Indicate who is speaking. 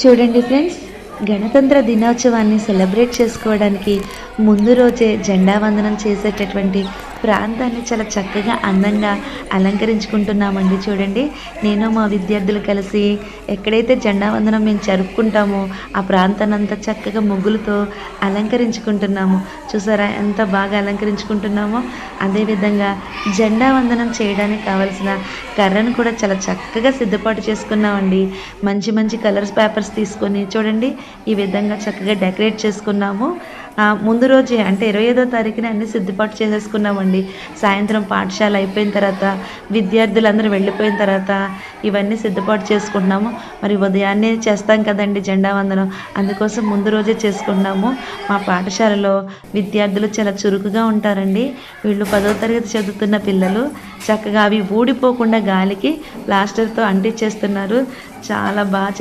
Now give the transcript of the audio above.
Speaker 1: చూడండి ఫ్రెండ్స్, గణతంత్ర దినోత్సవాన్ని సెలబ్రేట్ చేసుకోవడానికి ముందు రోజే జెండా వందనం చేసేటటువంటి ప్రాంతాన్ని చాలా చక్కగా అందంగా అలంకరించుకుంటున్నామండి. చూడండి, నేను మా విద్యార్థులు కలిసి ఎక్కడైతే జెండా వందనం మేము జరుపుకుంటామో ఆ ప్రాంతాన్ని అంతా చక్కగా ముగ్గులతో అలంకరించుకుంటున్నాము. చూసారా ఎంత బాగా అలంకరించుకుంటున్నామో. అదేవిధంగా జెండా వందనం చేయడానికి కావలసిన కర్రను కూడా చాలా చక్కగా సిద్ధపాటు చేసుకున్నామండి. మంచి మంచి కలర్స్ పేపర్స్ తీసుకొని చూడండి ఈ విధంగా చక్కగా డెకరేట్ చేసుకున్నాము. ముందు రోజే అంటే 25వ తారీఖున అన్ని సిద్ధపాటు చేసేసుకున్నామండి. సాయంత్రం పాఠశాల అయిపోయిన తర్వాత విద్యార్థులందరూ వెళ్ళిపోయిన తర్వాత ఇవన్నీ సిద్ధపాటు చేసుకుంటున్నాము. మరి ఉదయాన్నే చేస్తాం కదండి జెండా వందనం, అందుకోసం ముందు రోజే చేసుకుంటున్నాము. మా పాఠశాలలో విద్యార్థులు చాలా చురుకుగా ఉంటారండి. వీళ్ళు 10వ తరగతి చదువుతున్న పిల్లలు చక్కగా అవి ఊడిపోకుండా గాలికి ప్లాస్టర్తో అంటించేస్తున్నారు. చాలా బాగా